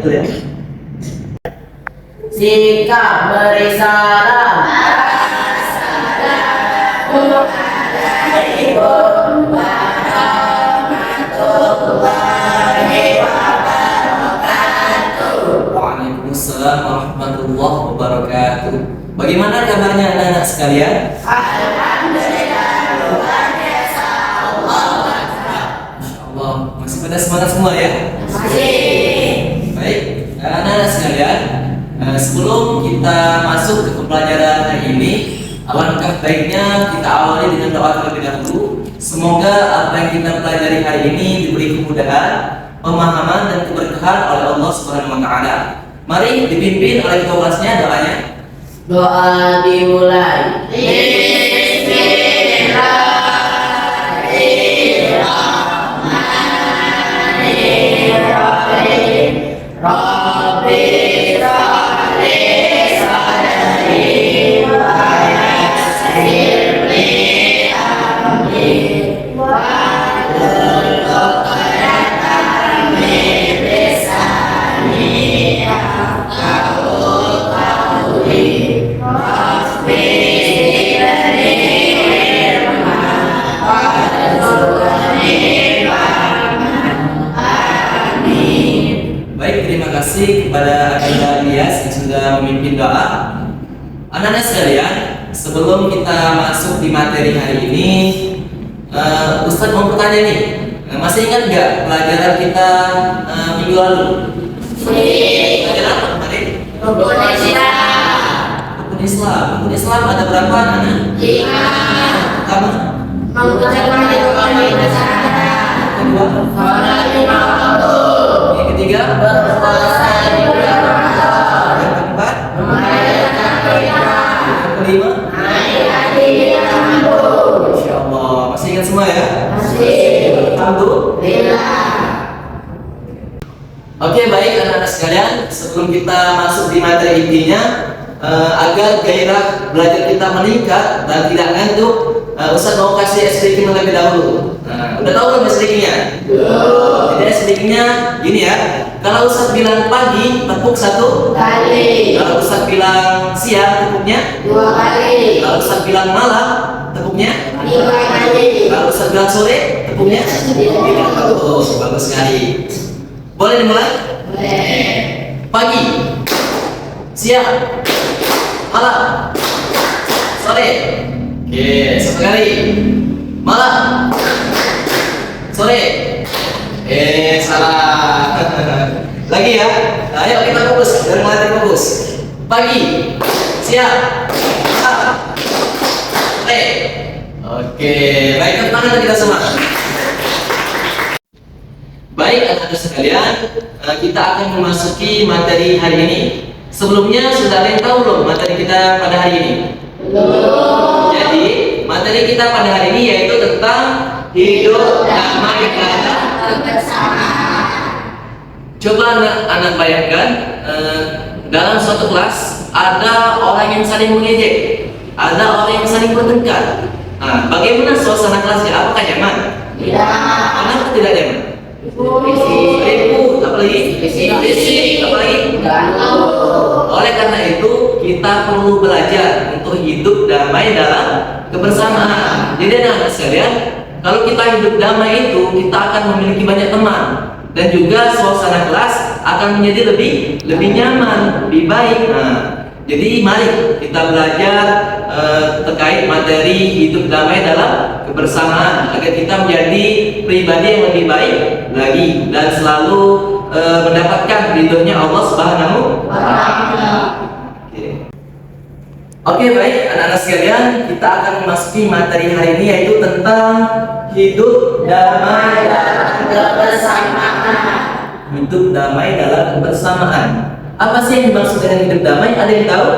betul ya. Sikap beri salam. Assalamualaikum warahmatullahi wabarakatuh. Waalaikumsalam warahmatullahi wabarakatuh. Bagaimana kabarnya anak-anak sekalian? Alhamdulillah luar biasa. Masya Allah, masih pada semangat semua ya? Masih. Baik, anak-anak sekalian, sebelum kita masuk ke pembelajaran hari ini, alangkah baiknya kita awali dengan doa terlebih dahulu. Semoga apa yang kita pelajari hari ini diberi kemudahan, pemahaman dan keberkahan oleh Allah Subhanahu wa taala. Mari dipimpin oleh ketua kelasnya doanya. Doa dimulai. Bismillahirrahmanirrahim. Rabbi shrahli sadri wa yassir li amri wahlul 'uqdatam min lisani yafqahu qawli. Baik, terima kasih kepada Anda Ilyas yang sudah memimpin doa. Anak-anak sekalian, sebelum kita masuk di materi hari ini, Ustadz mau bertanya nih, masih ingat nggak pelajaran kita minggu lalu? Pelajaran apa kemarin? Rukun Islam. Rukun Islam. Rukun Islam ada berapa anak? 5. Pertama, Mengucapkan kalimat syahadat. kedua, Salat 5 waktu. yang ketiga, Berpuasa di bulan Ramadan. yang keempat, Merayakan Ramadan. yang kelima. Naik haji yang mampu. Insya Allah, masih ingat semua ya? Masih. Alhamdulillah. Oke, baik anak-anak sekalian, sebelum kita masuk di materi intinya, agar gairah belajar kita meningkat dan tidak ngantuk, Ustaz mau kasih SDK terlebih dahulu. Nah, udah tahu belum SDK-nya? Jadi SDK-nya gini ya. Kalau Ustaz bilang pagi, tepuk 1 Kali. Kalau Ustaz bilang siang, tepuknya 2 kali. Kalau Ustaz bilang malam, tepuknya 3 kali. Kalau Ustaz bilang sore, tepuknya 3. Bagus sekali. Boleh dimulai? Boleh. Pagi, siang, malam, sore. Oke, satu kali. Malam, sore. Salah. Lagi ya. Ayo kita fokus. Dari mulai fokus. Pagi, siang, malam, sore. Oke, baik, tepuk tangan kita semua. Baik anak-anak sekalian, kita akan memasuki materi hari ini. Sebelumnya sudah ada yang tahu belum materi kita pada hari ini? Belum. Jadi materi kita pada hari ini yaitu tentang hidup damai dan Kebersamaan. coba anak bayangkan, dalam suatu kelas ada orang yang saling mengejek, ada orang yang saling bertengkar. Nah, bagaimana suasana kelasnya? Apakah nyaman? Tidak. Kenapa tidak nyaman? Ribut, apalagi? Apalagi? Oleh karena itu kita perlu belajar untuk hidup damai dalam kebersamaan. Jadi anak-anak sekalian, kalau kita hidup damai itu kita akan memiliki banyak teman dan juga suasana kelas akan menjadi lebih nyaman, lebih baik. Nah, jadi mari kita belajar terkait materi hidup damai dalam kebersamaan agar kita menjadi pribadi yang lebih baik lagi dan selalu mendapatkan ridhonya Allah Subhanahu wa taala. Oke, baik anak-anak sekalian, kita akan memasuki materi hari ini yaitu tentang hidup damai dalam Kebersamaan. hidup damai dalam kebersamaan. Apa sih yang dimaksud dengan hidup damai? Ada yang tahu?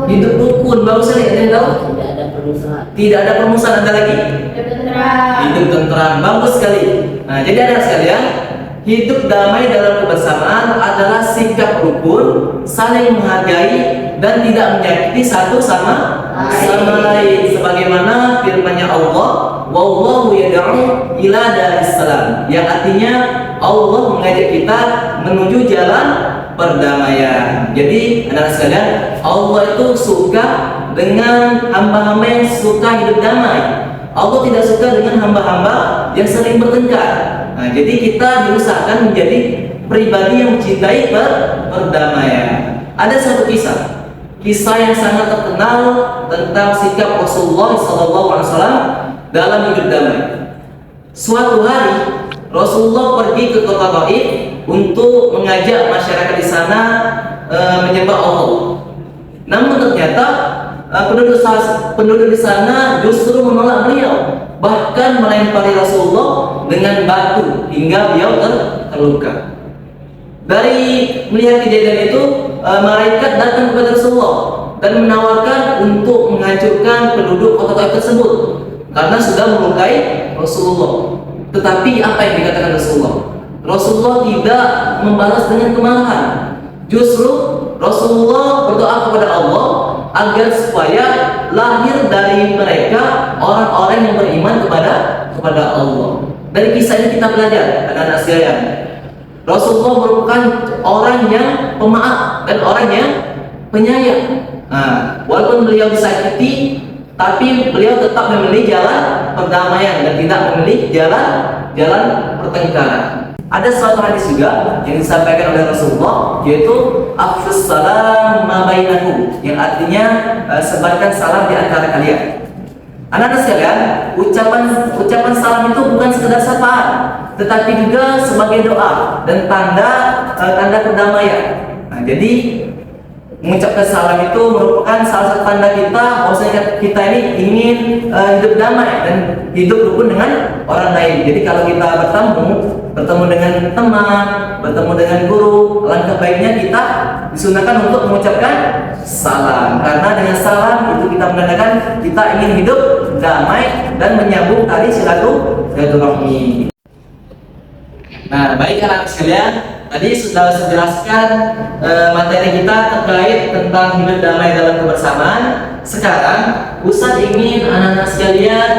Hidup rukun. Bagus sekali. Ada yang tahu? Tidak ada permusuhan. Tidak ada permusuhan. Ada lagi? Hidup tentram. Bagus sekali. Nah, jadi anak sekalian, hidup damai dalam kebersamaan adalah sikap rukun, saling menghargai dan tidak menyakiti satu sama lain. Sebagaimana firman-Nya Allah, wallahu yad'u ila darissalam, yang artinya Allah mengajak kita menuju jalan perdamaian. Jadi anak-anak sekalian, Allah itu suka dengan hamba-hamba yang suka hidup damai. Allah tidak suka dengan hamba-hamba yang sering bertengkar. Nah, jadi kita diusahakan menjadi pribadi yang mencintai perdamaian. Ada satu kisah yang sangat terkenal tentang sikap Rasulullah SAW dalam hidup damai. Suatu hari Rasulullah pergi ke kota Taif untuk mengajak masyarakat di sana menyembah Allah. Namun ternyata penduduk di sana justru menolak beliau, bahkan melempari Rasulullah dengan batu hingga beliau terluka. Dari melihat kejadian itu, malaikat datang kepada Rasulullah dan menawarkan untuk menghancurkan penduduk kota Taif tersebut karena sudah melukai Rasulullah. Tetapi apa yang dikatakan Rasulullah? Rasulullah tidak membalas dengan kemarahan. Justru Rasulullah berdoa kepada Allah agar supaya lahir dari mereka orang-orang yang beriman kepada Allah. Dari kisah ini kita belajar, anak-anak sekalian, Rasulullah merupakan orang yang pemaaf dan orang yang penyayang. Nah, walaupun beliau disakiti, tapi beliau tetap memilih jalan perdamaian dan tidak memilih jalan pertengkaran. Ada suatu hadis juga yang disampaikan oleh Rasulullah, yaitu afshus salam ma bainakum, yang artinya sebarkan salam di antara kalian. Anak-anak sekalian, ucapan salam itu bukan sekedar sapaan, tetapi juga sebagai doa dan tanda perdamaian. Nah, jadi mengucapkan salam itu merupakan salah satu tanda kita bahwasanya kita ini ingin hidup damai dan hidup rukun dengan orang lain. Jadi kalau kita bertemu dengan teman, bertemu dengan guru, alangkah baiknya kita disunahkan untuk mengucapkan salam, karena dengan salam itu kita menandakan kita ingin hidup damai dan menyambung tali silaturahmi. Nah, baik anak sekalian, tadi sudah saya jelaskan materi kita terkait tentang hidup damai dalam kebersamaan. Sekarang Ustadz ingin anak-anak sekalian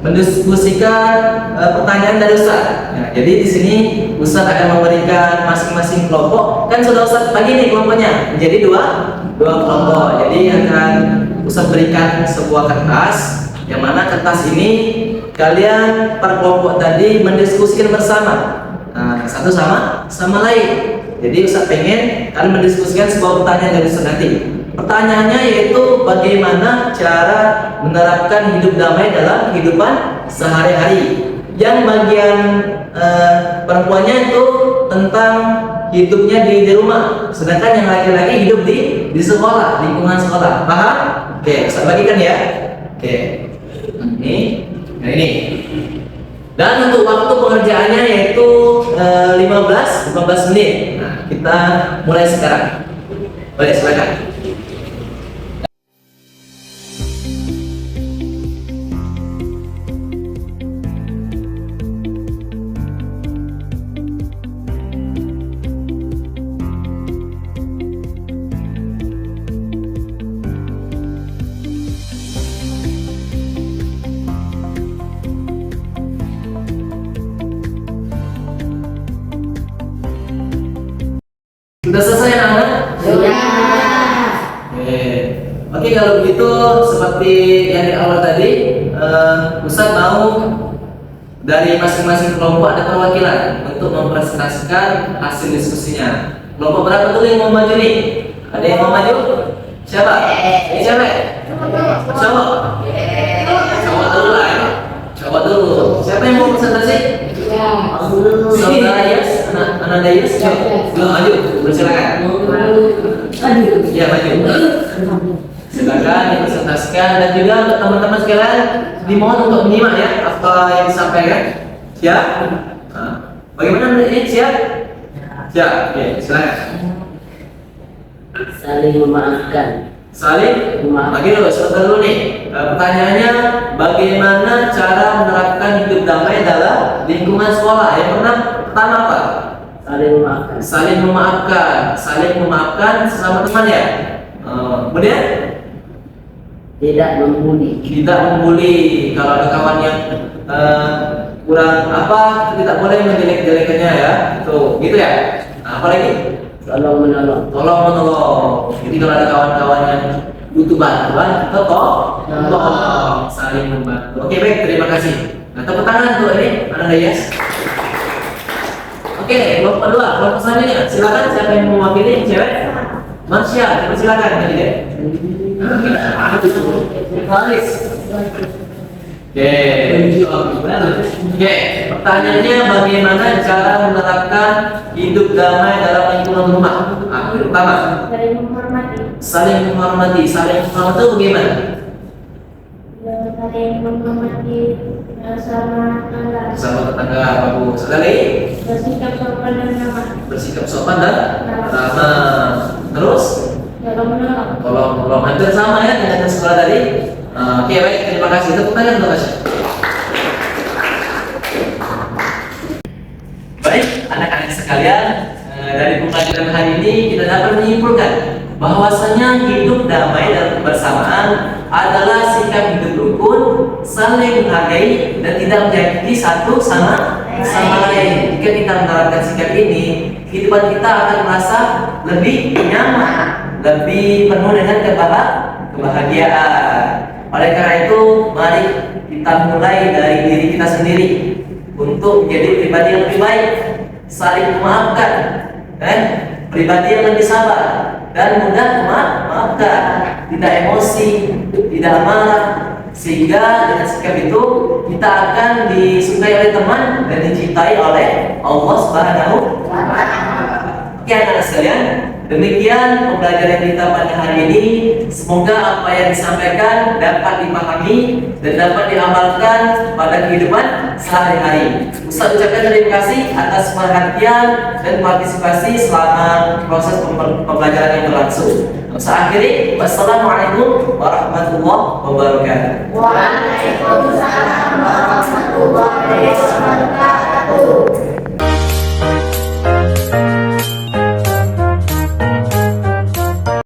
mendiskusikan pertanyaan dari Ustadz. Nah, jadi di sini Ustadz akan memberikan masing-masing kelompok. Kan sudah Ustadz bagi nih kelompoknya menjadi dua kelompok. Jadi akan Ustadz berikan sebuah kertas, yang mana kertas ini kalian per kelompok tadi mendiskusikan bersama, satu sama lain. Jadi Ustadz pengen kalian mendiskusikan sebuah pertanyaan dari Ustadz nanti. Pertanyaannya yaitu bagaimana cara menerapkan hidup damai dalam kehidupan sehari-hari. Yang bagian perempuannya itu tentang hidupnya di rumah, sedangkan yang laki-laki hidup di sekolah, lingkungan sekolah. Paham? Oke, Ustadz bagikan ya. Oke. Ini. Dan untuk waktu pengerjaannya yaitu 15 menit. Nah, kita mulai sekarang. Boleh, silakan. Sudah selesai anak-anak? Sudah. Oke, kalau begitu seperti yang di awal tadi, Ustadz mau dari masing-masing kelompok ada perwakilan untuk mempresentasikan hasil diskusinya. Kelompok berapa dulu yang mau maju nih? Ada yang mau maju? Siapa? Ini siapa? Cowok? Cowok dulu lah ya. Cowok dulu. Siapa yang mau presentasi? Saudara Yas, anak Dayas, belum maju, bersilakan. Ya maju. Silakan dipresentasikan, dan juga untuk teman-teman sekalian dimohon untuk menyimak ya apa yang disampaikan. Siap? Bagaimana ini siap? Siap. Oke, silakan. Saling memaafkan. Saling bagi dulu, sebentar dulu nih. Pertanyaannya, bagaimana cara menerapkan hidup damai dalam lingkungan sekolah? Yang pertama apa? Saling memaafkan. Saling memaafkan sesama teman ya. Kemudian Tidak membuli. Tidak membuli. Kalau ada kawan yang kurang apa, kita tidak boleh menjelek-jelekannya ya. Tuh, gitu ya. Nah, apa lagi? Tolong menolong. Tolong menolong. Jadi kalau ada kawan-kawan yang butuh bantuan, kita tolong, saling membantu. Oke, baik, terima kasih. Nah, tepuk tangan tuh ini, ada nggak yes? Oke, kelompok kedua, kelompok selanjutnya. Silakan siapa yang mau mewakili, cewek? Marsha, silakan tadi deh. Faris. Oke, pertanyaannya bagaimana cara menerapkan hidup damai dalam lingkungan rumah? Nah, yang pertama, Saling menghormati. saling menghormati. Saling menghormati itu bagaimana? Saling menghormati sama tetangga. Sama tetangga, bagus sekali. Bersikap sopan dan ramah. Bersikap sopan dan ramah. Terus, Tolong menolong. tolong hampir sama ya dengan yang sekolah tadi. Oke, baik, terima kasih. Tepuk tangan untuk Tasya. Baik, anak-anak sekalian, dari pembelajaran hari ini kita dapat menyimpulkan bahwasanya hidup damai dan kebersamaan adalah sikap hidup rukun, saling menghargai dan tidak menyakiti satu sama lain. Jika kita menerapkan sikap ini, kehidupan kita akan merasa lebih nyaman, lebih penuh dengan kebahagiaan. Oleh karena itu, mari kita mulai dari diri kita sendiri untuk menjadi pribadi yang lebih baik, saling memaafkan, pribadi yang lebih sabar dan mudah memaafkan, tidak emosi, tidak marah, sehingga dengan sikap itu kita akan disukai oleh teman dan dicintai oleh Allah Subhanahu wa Ta'ala. Oke, anak-anak sekalian, demikian pembelajaran kita pada hari ini. Semoga apa yang disampaikan dapat dipahami dan dapat diamalkan pada kehidupan sehari-hari. Ustaz ucapkan terima kasih atas perhatian dan partisipasi selama proses pembelajaran yang berlangsung. Saya akhiri, wassalamualaikum warahmatullahi wabarakatuh. Waalaikumsalam warahmatullahi wabarakatuh.